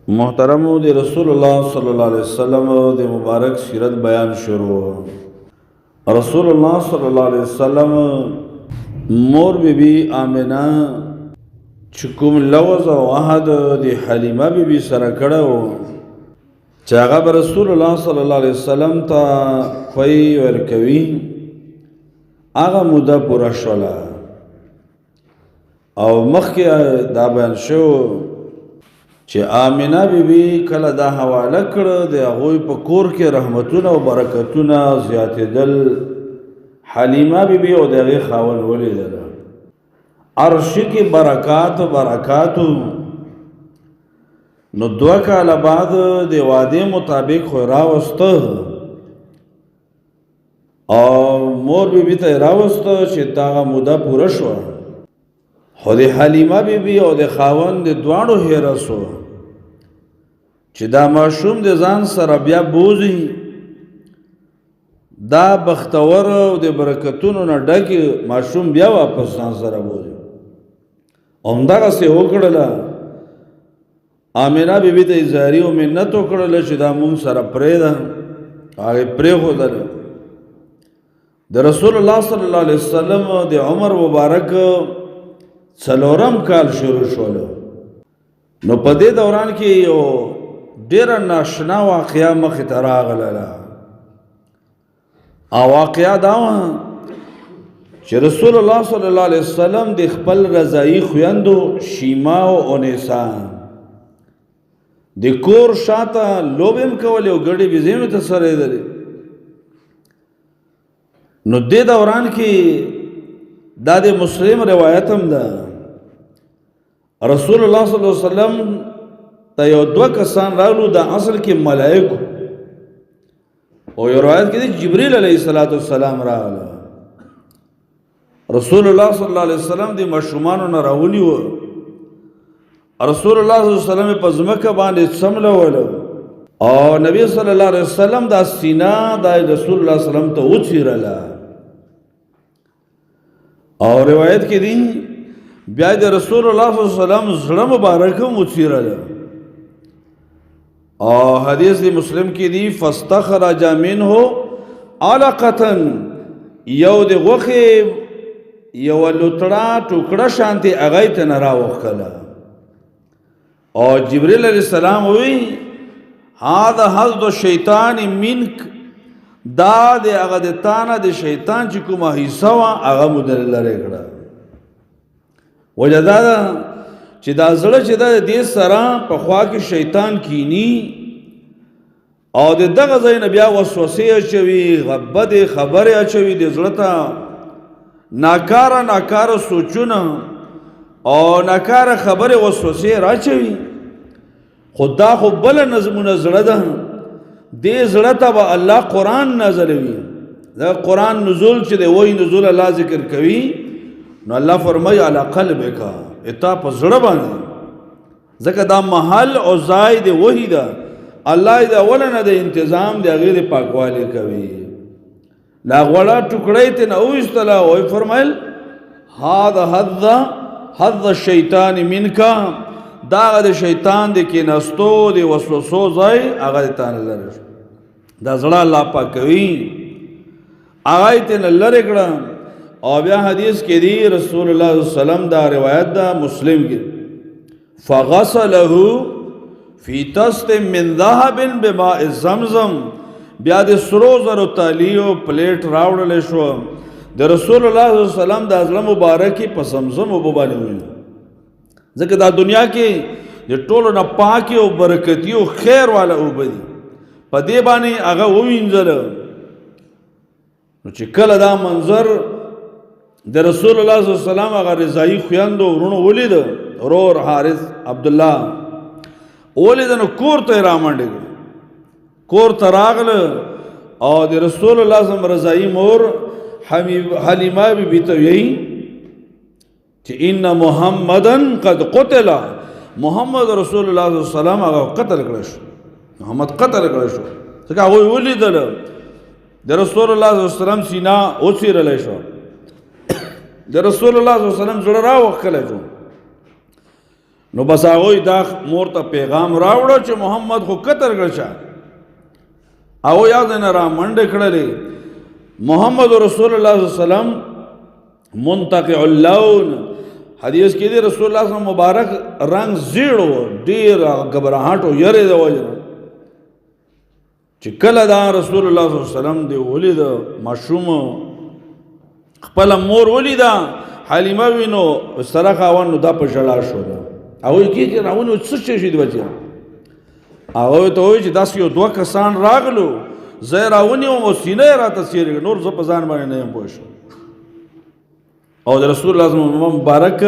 محترم دی رسول الله صلی الله علیه وسلم دی مبارک سیرت بیان شروع. رسول الله صلی الله علیه وسلم مور بی بی آمنه چکم لوز و عهد دی حلیمه بی بی سره کړو چې هغه رسول الله صلی الله علیه وسلم ته خوی ورکوي هغه موده پوره شوله او مخکې دا بیان شو چې آمنه بی بی کله دا حواله کړه د هغوی په کور کې رحمتونه او برکتونه زیاتېدل. حلیمه بی بی او د هغې خاوند ولیدله عرش کې برکاتو نو 2 کاله بعد د وعدې مطابق خو راوسته او مور بی بی ته راوسته چې دغه موده پوره شوه خو د حلیمه بی بی او د خاوند د دواړو هیره سو چې دا ماشوم د ځان سره بیا بوزي دا بختور او د برکتونو نه ډک ماشوم بیا واپس ځان سره بوزي. همدغسې وکړله آمنه بی بی ته اظهاري او منت وکړله چې دا مونږ سره پرېږده هغې پرېښودله. د رسول الله صلی الله علیه وسلم د عمر مبارک 4 کال شروع شولو نو په دې دوران کې یو ډیره ناشنا واقعه مخې ته راغله او واقعه دا وه چې رسول الله صلی الله علیه وسلم د خپل رضایي خویندو شیما او اونیسا د کور شاته لوبې هم کولې او ګډې بېزې هم ته سره یې نو دې دوران کې دا د مسلم روایت هم ده رسول الله صلی الله علیه وسلم ته یو 2 کسان راغلو دا اصل کې ملائکو او یو روایت کې دی جبریل علیه السلام راغله. رسول الله صلی الله علیه وسلم د ماشومانو نه راونی و رسول الله صلی الله علیه وسلم په ځمکه باندې څملولو او نبی صلی الله علیه وسلم دا سینه دا رسول الله صلی الله علیه وسلم ته وڅیرله او روایت کې دی بیا د رسول الله صلی الله علیه وسلم زړه مبارک هم وڅیرله او حدیث دی مسلم کې دی فاستخرج منه علقه یو د غوښې یو لوټړه ټوکړه شانتې هغه یې ته نه راوښکله او جبریل علیه السلام وی هذا حظ الشیطان منک دا د هغه د تانه د شیطان چې کومه حصه وه هغه مو در لرې کړه. وجه دا ده چې دا زړه چې ده د دې سره په خوا کې شیطان کینی او د دغه ځای نه بیا وسوسې اچوي بدې خبرې اچوي د زړه ته ناکاره سوچونه او ناکاره خبرې وسوسې راچوي. خو دا خو بله نظمونه زړه ده دې زړه ته به الله قرآن نازلوي. دا قرآن نزول چې دی وحی نزول الله ذکر کوي نو الله فرمایي علی قلبک اتا په زړه باندې ځکه دا محل او ځای د وحی ده الله د اوله نه د انتظام د هغې د پاکوالي کوي. دا غوړه ټوکړه یې ترې نه وویستله وایي فرمیل هذا حظ الشیطان منک دا هغه د شیطان د کېناستو د وسوسو ځای هغه د تا نه لرې شو. دا زړه الله پاکوي هغه یې ترې نه لرې کړه. او بیا حدیث کې دی رسول الله صلی الله علیه وسلم دا روایت ده مسلم کې فغسله فی طست من ذهب بماء زمزم بیا د سرو زرو تالیو پلیټ راوړلی شو د رسول الله صلی الله علیه وسلم د زړه مبارکې په زمزم اوبه باندې ووینځي ځکه دا دنیا کې د ټولو نه پاکې او برکتي او خیر والا اوبه دي په دې باندې هغه ووینځله. نو چې کله دا منظر د رسول الله صلی الله علیه وسلم هغه رضایي خویندو ورونو ولید ورور حارث عبدالله ولید نو کور ته رامنډې کور ته راغله او د رسول الله صلی الله علیه وسلم رضایي مور حلیمه بی بی ته ویل چې ان محمدن قد قتل محمد رسول الله صلی الله علیه وسلم هغه قتل کړی شو محمد قتل کړی شو ځکه هغوی ولیدله د رسول الله صلی الله علیه وسلم سینه وڅیرلی شو د رسول الله صلی الله علیه وسلم زړه راوښکلی شو نو بس هغوی دا مور ته پیغام راوړه چې محمد خو قتل کړ شه. هغوی هغه ځای نه را منډې کړلې. محمد رسول الله صلی الله علیه وسلم منتقع اللون، حدیث کې دی رسول الله صلی الله علیه وسلم مبارک رنگ زیړ و، ډېر غبرهاټ و، یرې د وجه نه چې کله دا رسول الله صلی الله علیه وسلم دی ولید ماشوم خپل مور ولیدا حلیمه وینو سره خاون نو دا په ژړا شو. هغوی کې راونی څه شي دی بچیا، هغوی ته وایي چې داسې یو دوه کسان راغلو، زه یې راونیوم او سینه یې راته څیرې کړه، نور زه په ځان باندې نه یم پوه شوم. او د رسول الله صلی الله علیه وسلم مبارک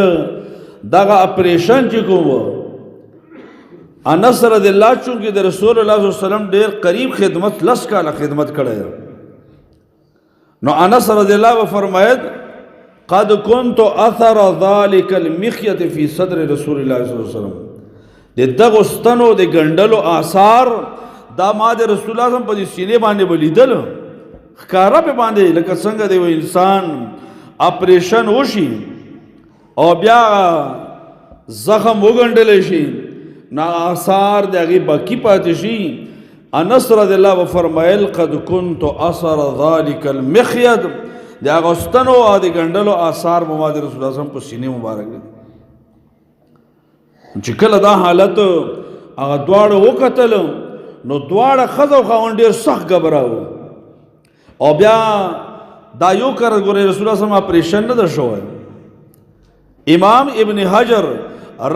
دغه اپریشن چې کوم انس رضی الله چونکې د رسول الله صلی الله علیه وسلم ډېر قریب خدمت 10 کاله خدمت کړی، نو انس رضی الله فرماید قد كنت اثر ذلك المخية في صدر رسول الله صلی الله علیه وسلم، د دغه ستنو د ګنډلو آثار دا ما د رسول الله صلی الله علیه وسلم په سینې باندې ولیدل، ښکارا په باندې لکه څنګه دی انسان اپریشن وشي او بیا زخم وګنډل شي نا آثار د هغې باقي پاتې شي. انس رضی الله فرمایل قد كنت اثر ذلك المخيط، د هغه ستنو او د ګنډلو آثار به ما د رسول الله صلی الله علیه وسلم په سینې مبارک دی. چې کله دا حالت هغه دواړه وکتل نو دواړه ښځه او خاوند ډېر سخت ګبراو. او بیا دا یو کار ګورې رسول الله صلی الله علیه وسلم اپریشن نه ده شوی. امام ابن حجر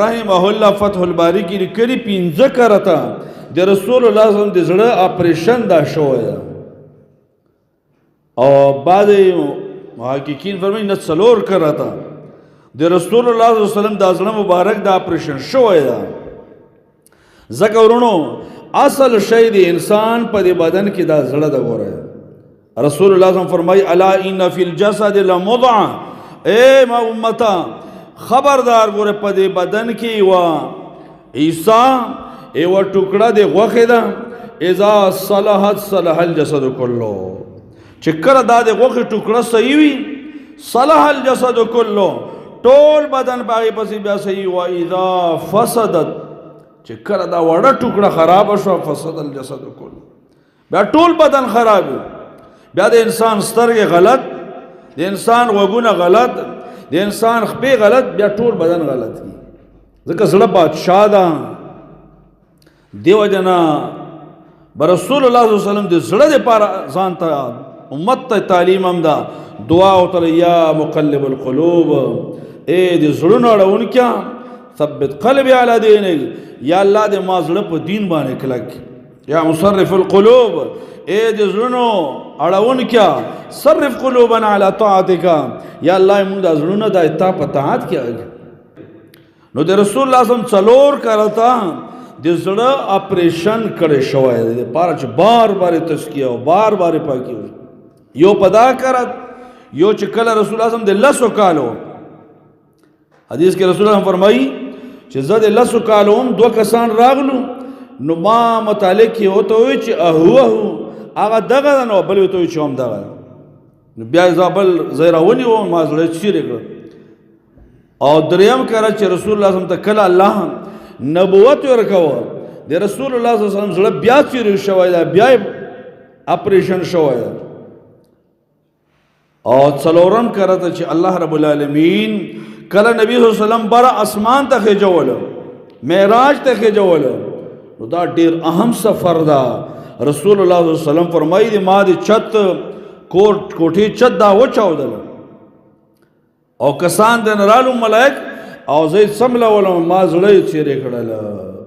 رحمه الله فتح الباری کې لیکلي 15 کرته د رسول الله صلی الله علیه وسلم د زړه اپریشن دا شوی ده، او بعض محققین فرمایي نه 4 کرته د رسول الله صلی الله علیه وسلم د زړه مبارک دا اپریشن شوی ده. ځکه ورونو اصل شی د انسان په دې بدن کې دا زړه ده. ګوره رسول الله صلی الله علیه وسلم فرمایي الا ان فی الجسد لمضغه، اے ما امتا خبردار ګوره په دې بدن کې و عیسی یو ټوکړه د غوښې ده، اذا صلحت صلح الجسد كله، چې کله دا د غوښې ټوکړه صحیح وي صلح الجسد كله، ټول بدن باغې پسې بیا صحیح. و اذا فسدت، چې کله دا وړه ټوکړه خراب شو فسد الجسد كله، بیا ټول بدن خراب وي. بیا د انسان سترګې غلط، د انسان غوږونه غلط، د انسان خپې غلط، بیا ټول بدن غلط وي. ځکه زړه بادشاه ده. دیو جنا برسول الله صلی الله علیه وسلم د زړه لپاره ځان ته امت ته تعلیم هم ده. دعا وتل یا مقلب القلوب، اے د زړونو اړونکیا ثبت قلبي علی دینک، یا الله دې ما زړه په دین باندې کلک. یا مصرف القلوب، اے د زړونو اړونکیا صرف قلوبنا علی طاعتک، یا الله موږ د زړونو د اطاعت په طاعت کې. نو د رسول الله صلی الله علیه وسلم 4 کرته د زړه اپریشن کړی شوی دی لپاره چې بار بار تزکیه او بار بار پاکي وي. یو په دا کرت، یو چې کله رسول الله صلی الله علیه وسلم د 10 کالو حدیث کې رسول الله فرمایي چې زه د 10 کالو هم 2 کسان راغلو، نو ما متعلق کې وته وي چې هغه دغه نو بل وته وي چې هم دغه، نو بیا ځابل زیراونی و ما زړه چیرې کړ. او دریم کړه چې رسول الله صلی الله علیه وسلم ته کله الله نبوت ورکوه، د رسول الله صلی الله علیه وسلم زړه بیا چیرې شوی ده، بیا اپریشن شوی ده. او څلورم کړه چې الله رب العالمین کله نبی صلی الله علیه وسلم بر اسمان ته خېجول، معراج ته خېجول، نو دا ډیر اهم سفر ده. رسول الله صلی الله علیه وسلم فرمایي د ما د چت کوټې چت دا وچاودل، او کسان د نرالو ملائک او زه سملولم، ما زړه چیرې کړل،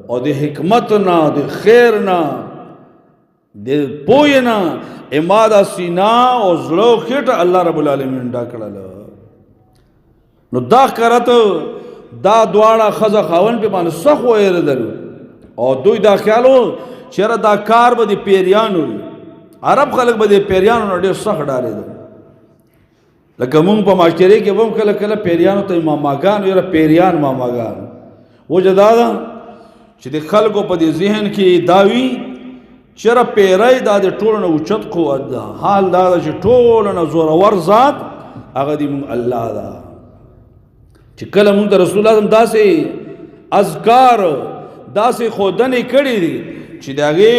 او د حکمت نه، د خیر نه، د پوهې نه اما دا سینا او زړه خېټه الله رب العالمین ډا کړل. نو دا کرته دا دواړه ښځه خاوند په باندې سخت ویرېدل، او دوی دا خیالو چېرې دا کار به د پیریانو وي. عرب خلک به د پیریانو نه ډېر سخت ډارېدل. لکه مونږ په معاشرې کې به هم کله کله پیریانو ته ماماګان ویره، پیریان ماماګان. وجه دا ده چې د خلکو په دې ذهن کې دا وي چېرې پیری دا د ټولو نه اوچت قوت ده. حال دا ده چې ټولو نه زورور ذات هغه د مونږ الله ده. چې کله مونږ ته رسول الله داسې اذکار داسې خودنې کړي دي چې د هغې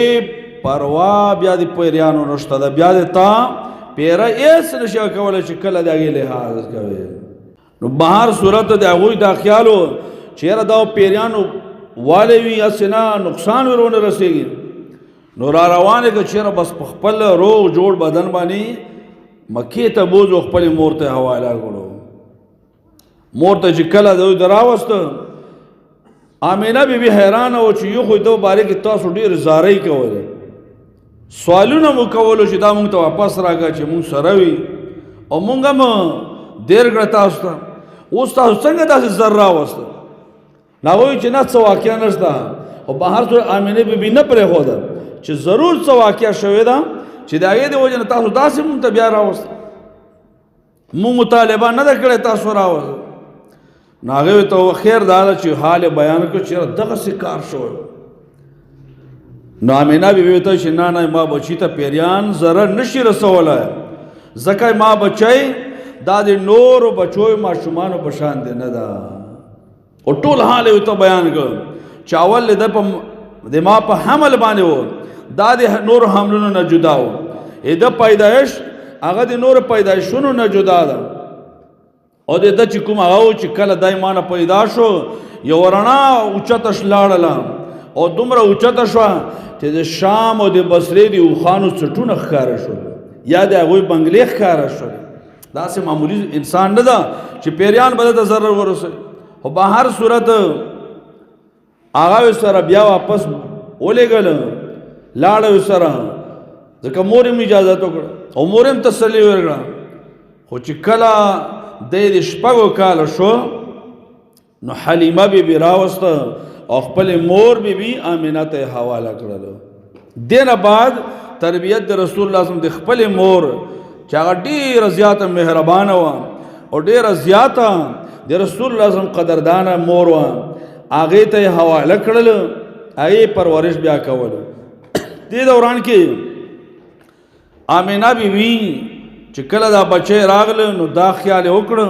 پروا بیا د پیریانو نشته ده، بیا د تا پیره ایس نشي کولی چې کله د هغې لحاظ کوي. نو بهر صورت د هغوی دا خیال و چې یاره دا پیریانو والی وي هسې نه نقصان ورونه رسېږي. نو را روان یې که چېرې بس په خپل روغ جوړ بدن باندې مکې ته بوځو، خپلې مور ته حواله کړو. مور ته چې کله دوی د راوسته، آمینه بی بی حیرانه و چې یو خو دو باره کې تاسو ډېر زارۍ کولې، سوالونه مو کولو چې دا مونږ ته واپس راکړه چې مونږ سره وي او مونږ هم دیر کړه تاسو ته. اوس تاسو څنګه داسې زر راوسته؟ هغوی چې نه څه واقعه نشته. خو بهر صورت آمینه بی بی نه پرېښوده چې ضرور څه واقعه شوې ده چې د هغې د وجې نه تاسو داسې مونږ ته بیا راوسته، مونږ مطالبه نه ده کړې تاسو راوسته. نو هغې ته خیر دا ده چې حال بیان کړو چې دغسې کار شوی. نو آمینه بی بی ته چې نه نه ما بچي ته پیریان ضرر نشي رسولی، ځکه ما بچی دا د نورو بچو ماشومانو په شان دی نه ده. او ټول حال یې ورته بیان کړ چې اول د ما په حمل باندې و، دا د نورو حملونو نه جدا و، د پیدایش هغه د نورو پیدایشونو نه جدا ده. او د ده چې کوم هغه و چې کله دای ما نه پیدا شو، یو رڼا اوچته لاړله او دومره اوچته شوه چې د شام او د بصرې د اوښانو څټونه ښکاره شول یا د هغوی بنګلې ښکاره شول. داسې معمولي انسان نه ده چې پیریان به ده ته ضرر ورسوي. خو په هر صورت هغه سره بیا واپس ولېږل، لاړه سره، ځکه مور یې اجازت وکړه او مور یې تسلي ورکړه. خو چې کله د شپږو کاله شو نو حلیمه بی بی راوسته او خپل مور بی بی آمینه ته حواله کړله. دینه بعد تربیت د رسول الله صلی الله علیه وسلم د خپل مور چې هغه ډېره زیاته مهربانه وه او ډېره زیاته د رسول الله صلی الله علیه وسلم قدردانه مور وه، هغې ته یې حواله کړله، هغې پرورش بیا کوله. دې دوران کې آمینه بی بی چې کله دا بچی راغله نو دا خیال یې وکړه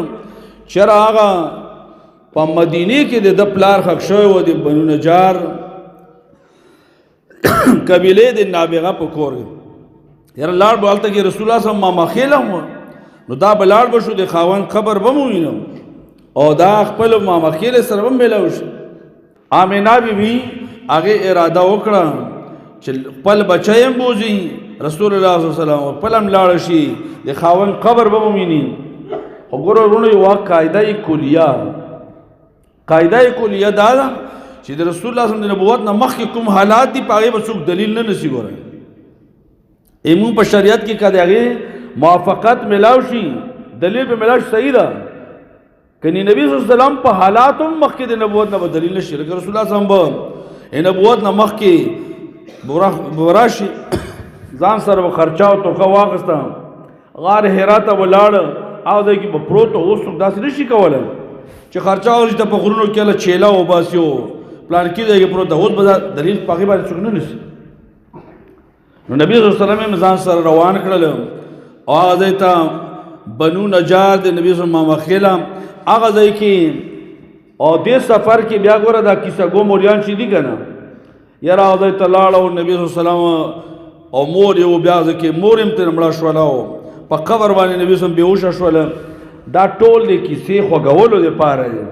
چې هغه په مدینې کې د ده پلار ښخ شوی و د بنو نجار قبیلې د نابغه په کور کې. یاره لاړ به هلته کې رسول الله صلی الله علیه وسلم ماماخېل هم وه، نو دا به لاړ به شو د خاوند قبر به مو وینم او دا خپل ماماخېل سره به میلاو شي. آمینه بی بی هغې اراده وکړه چې خپل بچی هم بوځي رسول الله صلی الله علیه وسلم خپل هم لاړه شي د خاوند قبر به مو ویني. خو ګوره وروڼو یوه قاعده کلیه، قاعده کلیه دا ده چې د رسول الله صلی الله علیه وسلم د نبوت نه مخکې کوم حالات دي په هغې به څوک دلیل نه نشي ګورئ. مونږ په شریعت کې که د هغې موافقت میلاو شي، دلیل به میلاو شي، صحیح ده. کنی نبی صلی الله علیه وسلم په حالاتو مخکې د نبوت نه به دلیل نشي، لکه رسول الله صلی الله علیه وسلم به نبوت نه مخکې به راشي ځان سره به خرچه او توښه واخېسته، غار حرا ته به لاړه او دی کې به پروت اوس څوک داسې نشي کولی چې خرچه واخلي ته په غرونو کې هله چیله وباسي او پلانکي ځای کې پروت ده. اوس به دلیل په هغې باندې څوک نه نیسي. نو نبي صلی الله علیه وسلم ځان سره روان کړل او هغه ځای ته بنو نجار د نبي صلی الله علیه وسلم ماماخېله هغه ځای کې او دې سفر کې بیا ګوره دا کیسه ګو موریان چې دي که نه، یاره هغه ځای ته لاړه او نبي صلی الله علیه وسلم او مور یې و، بیا ځکه مور یې هم ترې مړه شوله او په قبر باندې نبي صلی الله علیه وسلم بېهوشه شوله. دا ټول د کیسې خوږولو دپاره دی.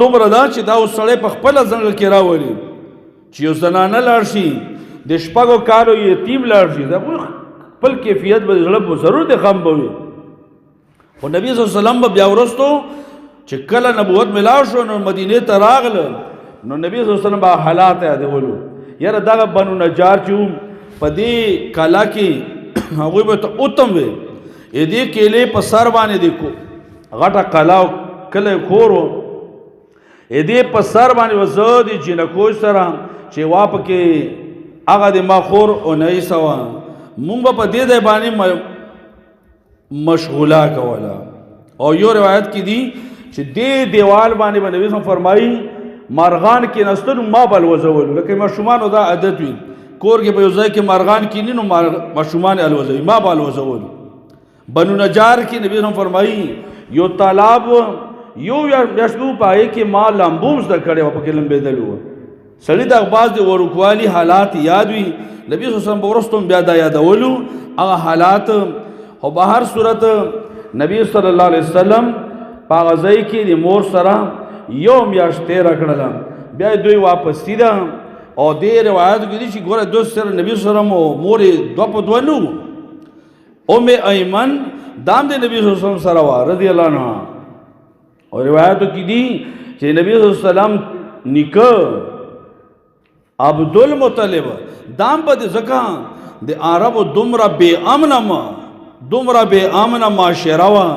دومره ده چې دا اوس سړی په خپله ځنګل کې راولي چې یو زنانه لاړ شي د شپږو کالو یتیم لاړ شي، دا خپل کیفیت به د زړه په ضرور د غم به وي. خو نبي صلی الله علیه وسلم به بیا وروستو چې کله نبوت میلاو شو نو مدینې ته راغله نو نبي صلی الله علیه وسلم به حالات یادولو. یاره دغه بنو نجار چې وو په دې کلا کې هغوی به ته اوتم وي، دې کیلې په سر باندې د غټه کلا او کلی کور و، دې په سر باندې به زه د جینکو سره چې وا پکې هغه د ما خور اونیسه وه، مونږ به په دې ځای باندې مشغوله کوله. او یو روایت کې دي چې دې دیوال باندې به نبي صلی الله علیه وسلم فرمایي مارغان کېناستل ما به الوځولو، لکه ماشومانو دا عادت وي کور کې په یو ځای کې مارغان کېني نو ماشومان یې الوځوي، ما به الوځولو. بنو نجار کې نبي صلی الله علیه وسلم فرمایي یو تالاب یو میاشتو پای کې ما لامبوم زده کړی و پکې لمبېدل و سړي د بعض د ورکوالي حالات یاد وي نبی صلی الله علیه وسلم ورستم بیا دا یادولو هغه حالات او په هر صورت نبی صلی الله علیه وسلم په غزای کې د مور سره یو میاشت تیر کړل بیا دوی واپس سیده او دې روایت کې دي چې ګوره دوست سره نبی صلی الله علیه وسلم مور دو په دوه نو ایمن دام د نبی صلی الله علیه وسلم سره و رضی الله عنها او روایتو کې دي چې نبی صلی الله علیه وسلم نکاح عبدالمطلب دام په ځکه د عربو دومره بے امنه معاشره وه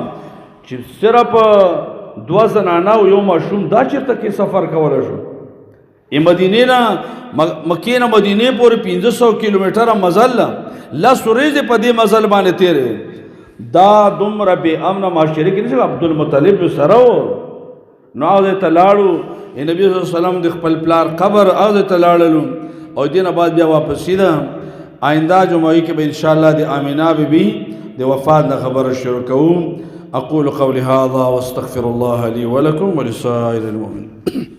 چې صرف دوه زنانه او یو ماشوم دا چېرته کې سفر کولی شو مدینې نه مکې نه مدینې پورې 500 کیلومیټره مزل لس ورځې په دې مزل باندې تېرې دا دومره بې امنه معاشرې کې نه عبدالمطلب سره و نو هغه ته لاړو نبی صلی الله علیه وسلم د خپل پلار قبر هغه ته لاړلو او دې نه بعد بیا واپس سیده آئنده جمعې کې به انشاءالله د آمینه بیبي د وفات نه خبره شروع کوو اقول قولي هذا واستغفر الله لي ولكم ولسائر المؤمنين